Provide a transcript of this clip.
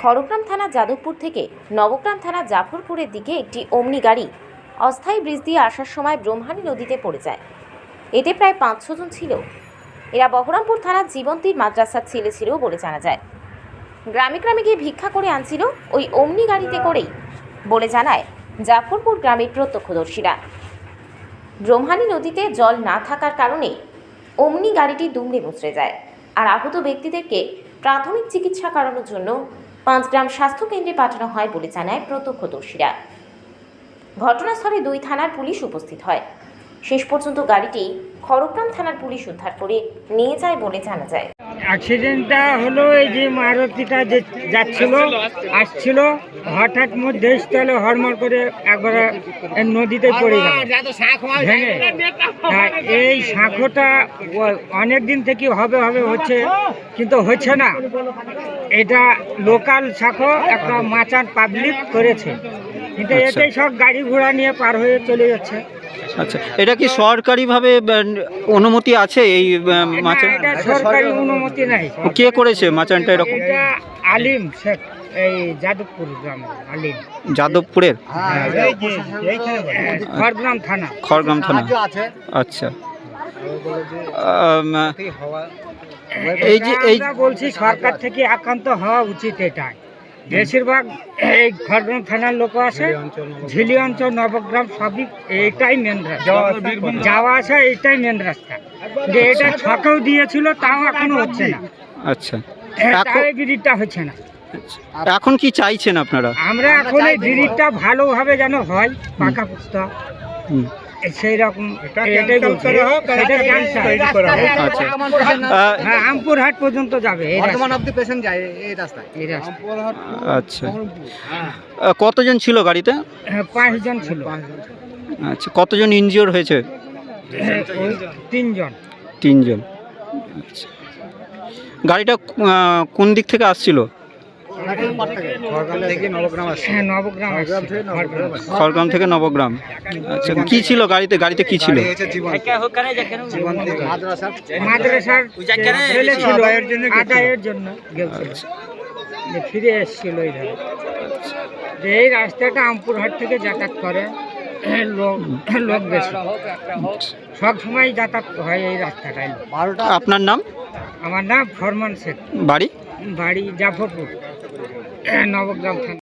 খড়গ্রাম থানা যাদবপুর থেকে নবগ্রাম থানা জাফরপুরের দিকে একটি ওমনি গাড়ি অস্থায়ী ব্রিজ দিয়ে আসার সময় ব্রহ্মানী নদীতে পড়ে যায়। এতে প্রায় ৫-৬ জন ছিল। এরা বহরমপুর থানার জীবন্তীর মাদ্রাসার ছেলে ছিল বলে জানা যায়। গ্রামে গ্রামে গিয়ে ভিক্ষা করে আনছিল ওই ওমনি গাড়িতে করেই বলে জানায় জাফরপুর গ্রামের প্রত্যক্ষদর্শীরা। ব্রহ্মানী নদীতে জল না থাকার কারণে ওমনি গাড়িটি দুমড়ে মুচড়ে যায়। আর আহত ব্যক্তিদেরকে প্রাথমিক চিকিৎসা করানোর জন্য ৫ গ্রাম স্বাস্থ্যকেন্দ্রে পাঠানো হয় বলে জানায় প্রত্যক্ষদর্শীরা। ঘটনাস্থলে ২ থানার পুলিশ উপস্থিত হয়। শেষ পর্যন্ত গাড়িটি খড়গ্রাম থানার পুলিশ উদ্ধার করে নিয়ে যায় বলে জানা যায়। অ্যাক্সিডেন্টটা হলো এই যে মারুতিটা যে যাচ্ছিল আসছিল, হঠাৎ মধ্যে স্থলে হরমর করে একবারে নদীতে পড়ে গেল ভেঙে। এই শাঁখোটা অনেক দিন থেকে হবে হচ্ছে, কিন্তু হচ্ছে না। এটা লোকাল শাঁখো, একটা মাচান পাবলিক করেছে, কিন্তু এতেই সব গাড়ি ঘোড়া নিয়ে পার হয়ে চলে যাচ্ছে। আচ্ছা, এটা কি সরকারিভাবে অনুমতি আছে এই মাচান? এটা সরকারি অনুমতি নাই। কে করেছে মাচানটা এরকম? এটা আলিম শেখ, এই যাদবপুর গ্রাম আলিম। যাদবপুরের খড়গ্রাম থানা। খড়গ্রাম থানা, আচ্ছা। এই বলছি সরকার থেকে একান্ত হওয়া উচিত। এটাই বেশিরভাগ এই খড়গ্রাম থানার লোক আছে, ঝিলি অঞ্চল নবগ্রাম সবই এইটাই মেন রাস্তা, যাওয়া আসা এইটাই মেন রাস্তা। যে এটা ছকেও দিয়েছিল, তাও এখনো হচ্ছে না। আচ্ছা, এই ব্রিজটা হচ্ছে না। এখন কি চাইছেন আপনারা? আমরা এখন এই ব্রিজটা ভালোভাবে যেন হয়, পাকা পুস্তা সেই রকম আমপুরহাট পর্যন্ত যাবে। আচ্ছা, কতজন ছিল গাড়িতে? 5 জন ছিল। আচ্ছা, কতজন ইনজিওর হয়েছে? 3 জন। 3 জন। আচ্ছা, গাড়িটা কোন দিক থেকে আসছিল? খড়গ্রাম থেকে নবগ্রাম। আচ্ছা, কি ছিল গাড়িতে? গাড়িতে কি ছিল? মাদ্রাসার আদায়ের জন্য ফিরে এসেছিল। এই রাস্তাটা আমপুরহাট থেকে যাতায়াত করে লোক বেশি, সব সময় যাতায়াত হয় এই রাস্তাটাই। আপনার নাম? আমার নাম ফরমান শেখ। বাড়ি? বাড়ি জাফরপুর, নবগ্রাম থানা।